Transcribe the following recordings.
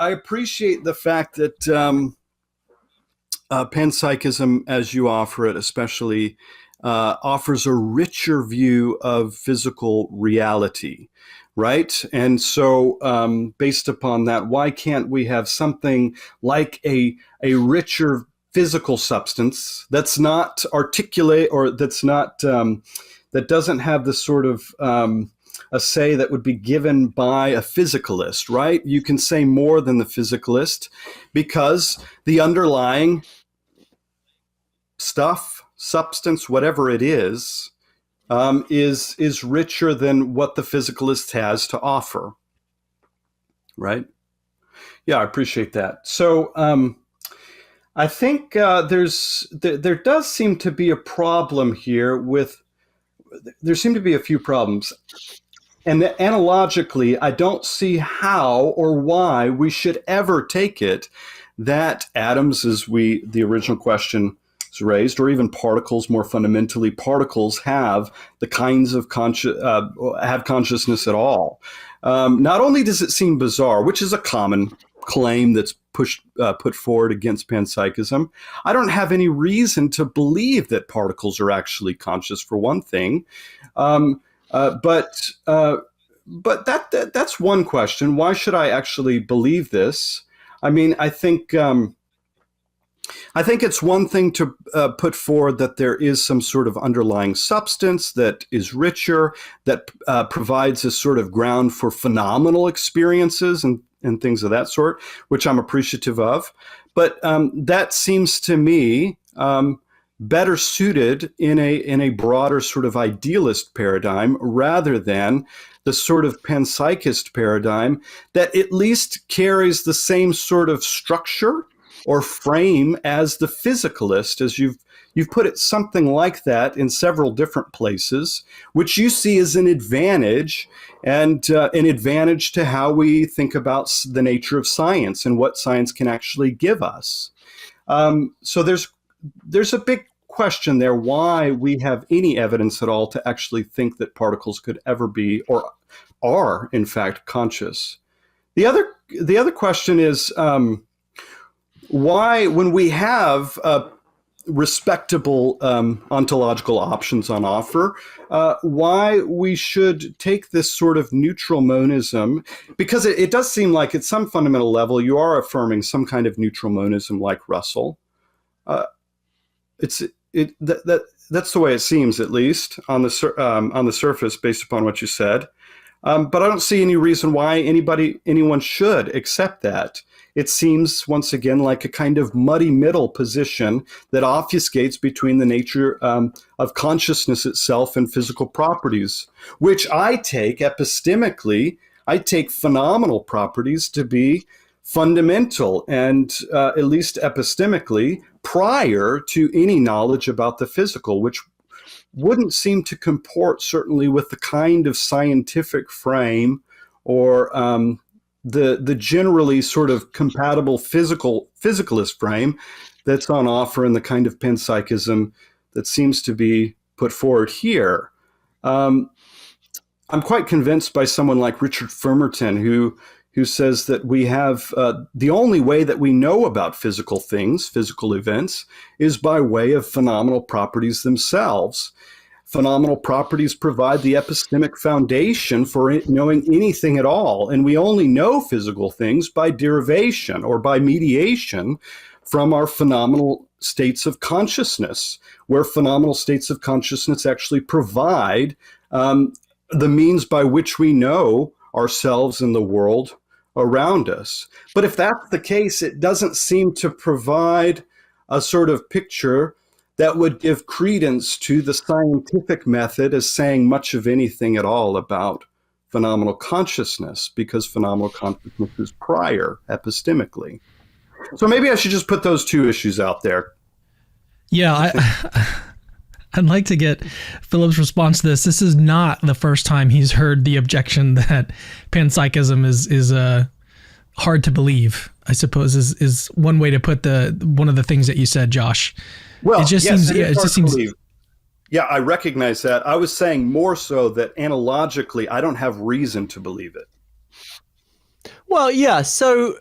I appreciate the fact that panpsychism, as you offer it, especially offers a richer view of physical reality, right? And so, based upon that, why can't we have something like a richer physical substance that's not articulate, or that's not that doesn't have the sort of a say that would be given by a physicalist, right? You can say more than the physicalist because the underlying stuff, substance, whatever it is richer than what the physicalist has to offer, right? Yeah, I appreciate that. So I think there does seem to be a problem here with. There seem to be a few problems. And analogically, I don't see how or why we should ever take it that atoms, as the original question is raised, or even particles, more fundamentally, particles have the kinds of have consciousness at all. Not only does it seem bizarre, which is a common claim that's put forward against panpsychism, I don't have any reason to believe that particles are actually conscious, for one thing. But that's one question. Why should I actually believe this? I mean, I think it's one thing to put forward that there is some sort of underlying substance that is richer, that provides a sort of ground for phenomenal experiences and things of that sort, which I'm appreciative of. But that seems to me better suited in a broader sort of idealist paradigm, rather than the sort of panpsychist paradigm that at least carries the same sort of structure or frame as the physicalist, as you've put it something like that in several different places, which you see as an advantage, and an advantage to how we think about the nature of science and what science can actually give us. So there's a big question there, why we have any evidence at all to actually think that particles could ever be or are in fact conscious. The other question is why, when we have respectable ontological options on offer, why we should take this sort of neutral monism, because it does seem like at some fundamental level you are affirming some kind of neutral monism like Russell. That's the way it seems, at least on the surface, based upon what you said. But I don't see any reason why anyone should accept that. It seems, once again, like a kind of muddy middle position that obfuscates between the nature of consciousness itself and physical properties, which I take epistemically, I take phenomenal properties to be fundamental and, at least epistemically, prior to any knowledge about the physical, which wouldn't seem to comport certainly with the kind of scientific frame or the generally sort of compatible physicalist frame that's on offer in the kind of panpsychism that seems to be put forward here. I'm quite convinced by someone like Richard Firmerton, who says that we have the only way that we know about physical things, physical events, is by way of phenomenal properties themselves. Phenomenal properties provide the epistemic foundation for knowing anything at all, and we only know physical things by derivation or by mediation from our phenomenal states of consciousness, where phenomenal states of consciousness actually provide the means by which we know ourselves and the world around us. But if that's the case, it doesn't seem to provide a sort of picture that would give credence to the scientific method as saying much of anything at all about phenomenal consciousness, because phenomenal consciousness is prior epistemically. So maybe I should just put those two issues out there. Yeah, I'd like to get Philip's response to this. This is not the first time he's heard the objection that panpsychism is hard to believe, I suppose, is one way to put one of the things that you said, Josh. Well, it just seems. Yeah, I recognize that. I was saying more so that analogically, I don't have reason to believe it. Well, yeah. So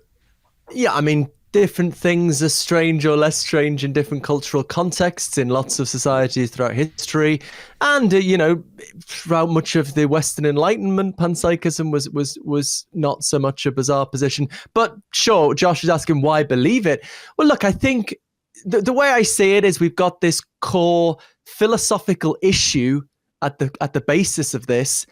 Yeah, I mean, different things are strange or less strange in different cultural contexts in lots of societies throughout history, and throughout much of the Western Enlightenment, panpsychism was not so much a bizarre position. But sure, Josh is asking why believe it. Well, look, I think the way I see it is we've got this core philosophical issue at the basis of this,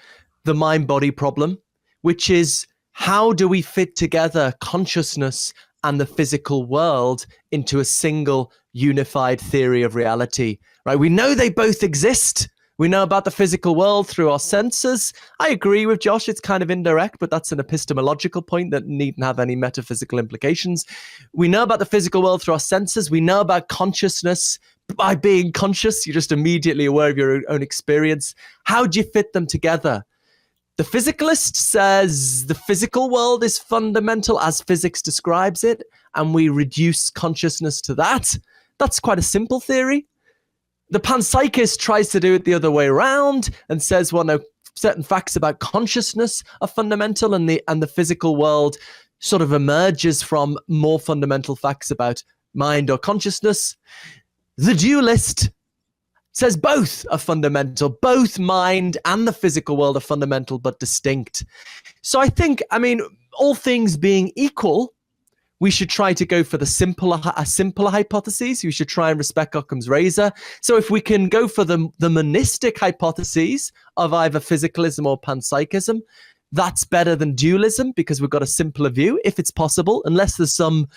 the mind-body problem, which is how do we fit together consciousness and the physical world into a single unified theory of reality, right? We know they both exist. We know about the physical world through our senses. I agree with Josh, it's kind of indirect, but that's an epistemological point that needn't have any metaphysical implications. We know about the physical world through our senses. We know about consciousness. By being conscious, you're just immediately aware of your own experience. How do you fit them together? The physicalist says the physical world is fundamental as physics describes it, and we reduce consciousness to that. That's quite a simple theory. The panpsychist tries to do it the other way around and says, well, no, certain facts about consciousness are fundamental, and the physical world sort of emerges from more fundamental facts about mind or consciousness. The dualist says both are fundamental. Both mind and the physical world are fundamental but distinct. So I think, all things being equal, we should try to go for a simpler hypothesis. We should try and respect Occam's razor. So if we can go for the monistic hypotheses of either physicalism or panpsychism, that's better than dualism because we've got a simpler view, if it's possible, unless there's some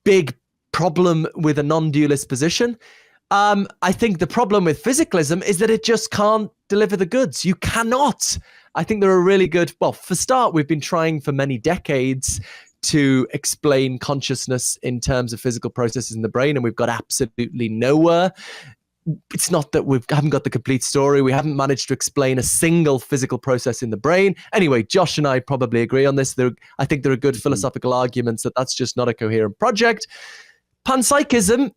big problem with a non-dualist position. I think the problem with physicalism is that it just can't deliver the goods. You cannot. I think there are really good, well, for start, we've been trying for many decades to explain consciousness in terms of physical processes in the brain, and we've got absolutely nowhere. It's not that we haven't got the complete story. We haven't managed to explain a single physical process in the brain. Anyway, Josh and I probably agree on this. I think there are good philosophical arguments that that's just not a coherent project. Panpsychism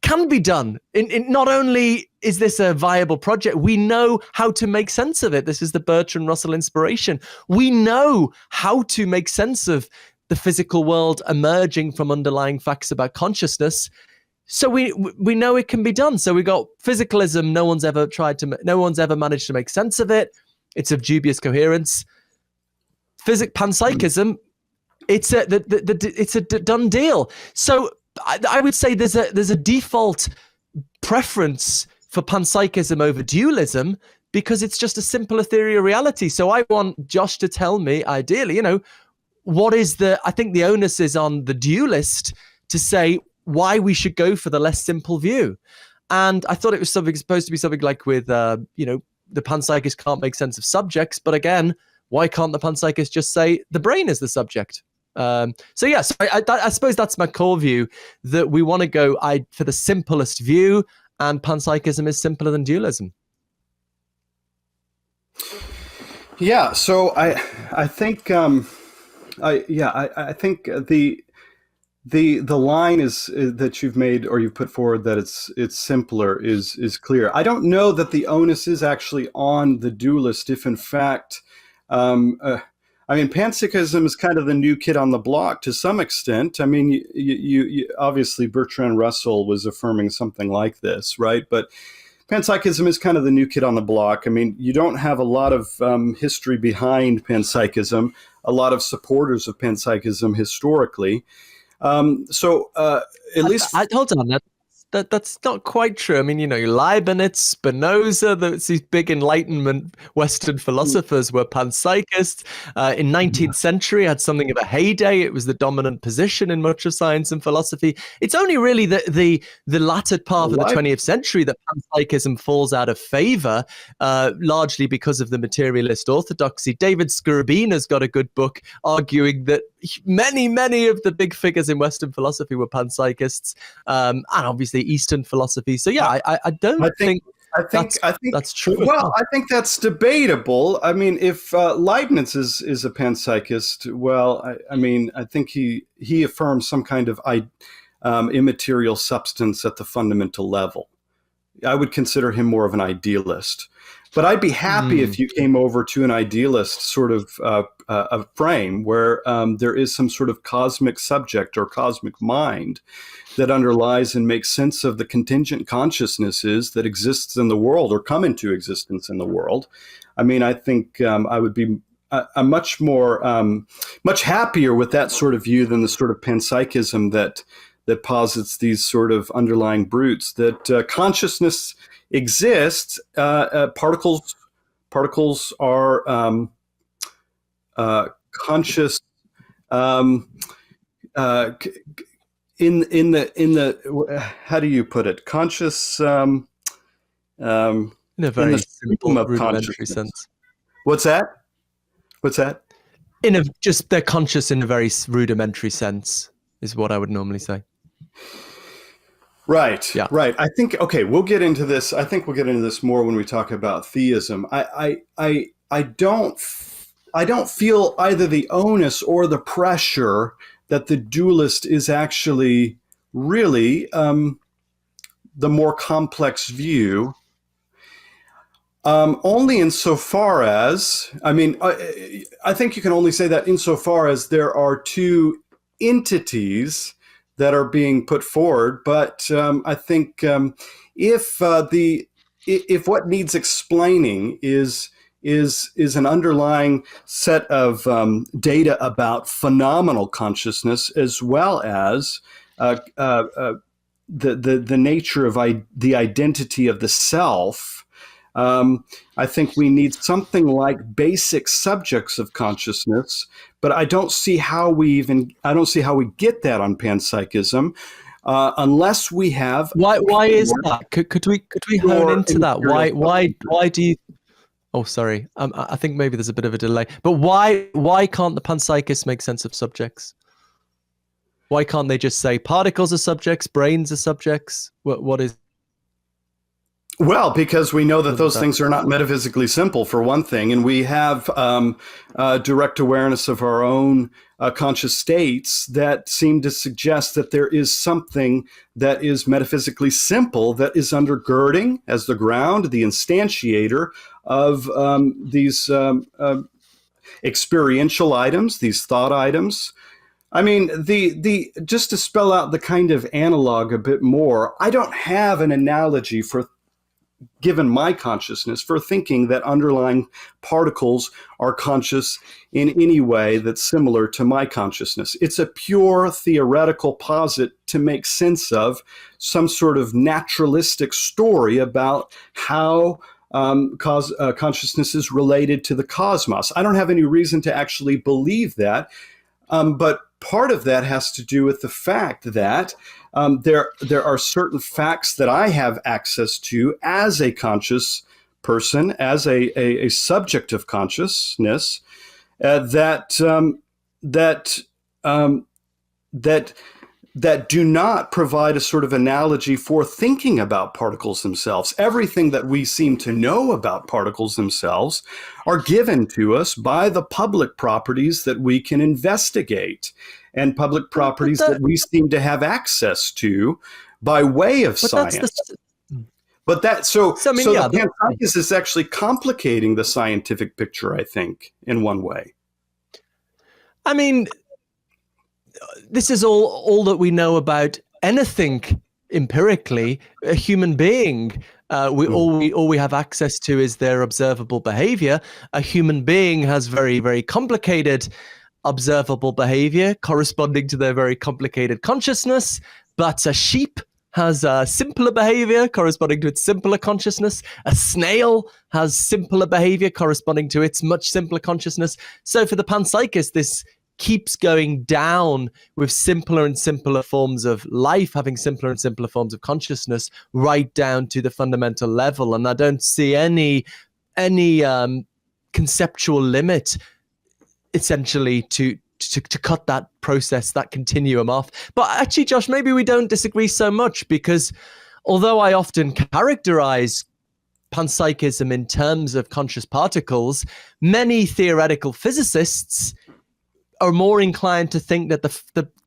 can be done. Not only is this a viable project, we know how to make sense of it. This is the Bertrand Russell inspiration. We know how to make sense of the physical world emerging from underlying facts about consciousness. So we know it can be done. So we got physicalism. No one's ever managed to make sense of it. It's of dubious coherence. Panpsychism, it's a done deal. So I would say there's a default preference for panpsychism over dualism because it's just a simpler theory of reality. So I want Josh to tell me, ideally, I think the onus is on the dualist to say why we should go for the less simple view. And I thought it was supposed to be something like with, the panpsychist can't make sense of subjects. But again, why can't the panpsychist just say the brain is the subject? I suppose that's my core view, that we want to go for the simplest view, and panpsychism is simpler than dualism. Yeah, so I think I think the line is that you've made or you've put forward that it's simpler is clear. I don't know that the onus is actually on the dualist if in fact. Panpsychism is kind of the new kid on the block to some extent. You obviously Bertrand Russell was affirming something like this, right? But panpsychism is kind of the new kid on the block. You don't have a lot of history behind panpsychism, a lot of supporters of panpsychism historically. Hold on. That's not quite true. Leibniz, Spinoza, these big Enlightenment Western philosophers were panpsychists. In 19th century, had something of a heyday. It was the dominant position in much of science and philosophy. It's only really the latter part of the 20th century that panpsychism falls out of favor, largely because of the materialist orthodoxy. David Skarbina's got a good book arguing that many of the big figures in Western philosophy were panpsychists, and obviously Eastern philosophy. So yeah, I think that's true. Well, I think that's debatable. If Leibniz is a panpsychist, well, I think he affirms some kind of immaterial substance at the fundamental level. I would consider him more of an idealist. But I'd be happy if you came over to an idealist sort of a frame where there is some sort of cosmic subject or cosmic mind that underlies and makes sense of the contingent consciousnesses that exists in the world or come into existence in the world. I mean, I think I would be I'm much more, much happier with that sort of view than the sort of panpsychism that posits these sort of underlying brutes, that consciousness exists. Particles are conscious. In the how do you put it? Conscious. In a very simple, rudimentary sense. What's that? They're conscious in a very rudimentary sense is what I would normally say. Right. Yeah. Right. I think, okay, we'll get into this. I think we'll get into this more when we talk about theism. I don't feel either the onus or the pressure that the dualist is actually really the more complex view. Only insofar as, I mean, I think you can only say that insofar as there are two entities that are being put forward. But I think if what needs explaining is an underlying set of data about phenomenal consciousness, as well as the nature of the identity of the self. I think we need something like basic subjects of consciousness, but I don't see how we get that on panpsychism unless we have. Why is that? Could we hone into that? Why do you? Oh, sorry. I think maybe there's a bit of a delay. But why can't the panpsychists make sense of subjects? Why can't they just say particles are subjects, brains are subjects? What is? Well, because we know that those things are not metaphysically simple, for one thing, and we have direct awareness of our own conscious states that seem to suggest that there is something that is metaphysically simple that is undergirding as the ground, the instantiator of these experiential items, these thought items. I mean, the just to spell out the kind of analog a bit more, I don't have an analogy given my consciousness for thinking that underlying particles are conscious in any way that's similar to my consciousness. It's a pure theoretical posit to make sense of some sort of naturalistic story about how consciousness is related to the cosmos. I don't have any reason to actually believe that, but part of that has to do with the fact that there are certain facts that I have access to as a conscious person, as a subject of consciousness, that do not provide a sort of analogy for thinking about particles themselves. Everything that we seem to know about particles themselves are given to us by the public properties that we can investigate and public properties that we seem to have access to by way of science. The panpsychism is actually complicating the scientific picture, I think, in one way. I mean, this is all that we know about anything empirically. A human being, all we have access to is their observable behavior. A human being has very, very complicated observable behavior corresponding to their very complicated consciousness, but a sheep has a simpler behavior corresponding to its simpler consciousness. A snail has simpler behavior corresponding to its much simpler consciousness. So for the panpsychist, this keeps going down with simpler and simpler forms of life, having simpler and simpler forms of consciousness, right down to the fundamental level. And I don't see any conceptual limit essentially to cut that process, that continuum off. But actually, Josh, maybe we don't disagree so much, because although I often characterize panpsychism in terms of conscious particles, many theoretical physicists are more inclined to think that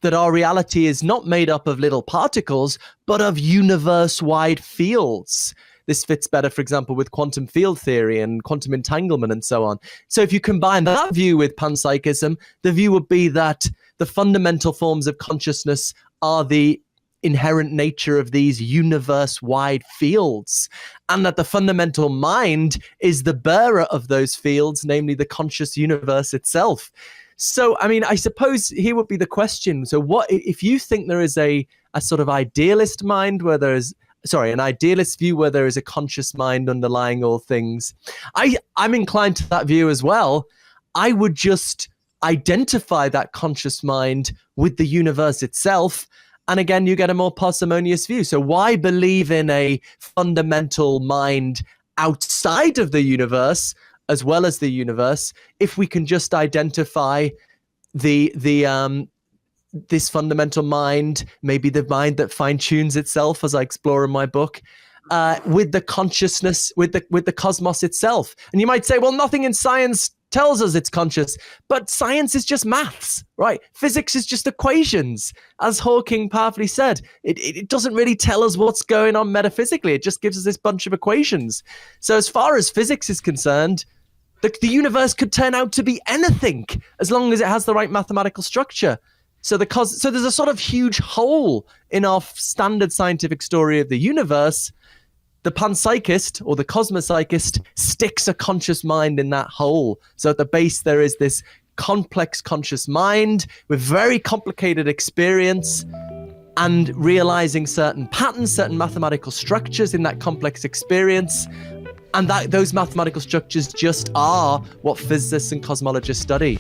that our reality is not made up of little particles, but of universe-wide fields. this fits better, for example, with quantum field theory and quantum entanglement and so on. So if you combine that view with panpsychism, the view would be that the fundamental forms of consciousness are the inherent nature of these universe-wide fields, and that the fundamental mind is the bearer of those fields, namely the conscious universe itself. So, I mean, I suppose here would be the question. So what if you think there is a sort of idealist mind where there is, an idealist view where there is a conscious mind underlying all things? I'm inclined to that view as well. I would just identify that conscious mind with the universe itself. And again, you get a more parsimonious view. So why believe in a fundamental mind outside of the universe as well as the universe if we can just identify this fundamental mind, maybe the mind that fine-tunes itself, as I explore in my book, with the consciousness, with the cosmos itself? And you might say, well, nothing in science tells us it's conscious, but science is just maths, right? Physics is just equations. As Hawking powerfully said, it doesn't really tell us what's going on metaphysically. It just gives us this bunch of equations. So as far as physics is concerned, the universe could turn out to be anything as long as it has the right mathematical structure. So there's a sort of huge hole in our standard scientific story of the universe. The panpsychist or the cosmopsychist sticks a conscious mind in that hole. So at the base, there is this complex conscious mind with very complicated experience and realizing certain patterns, certain mathematical structures in that complex experience. And those mathematical structures just are what physicists and cosmologists study.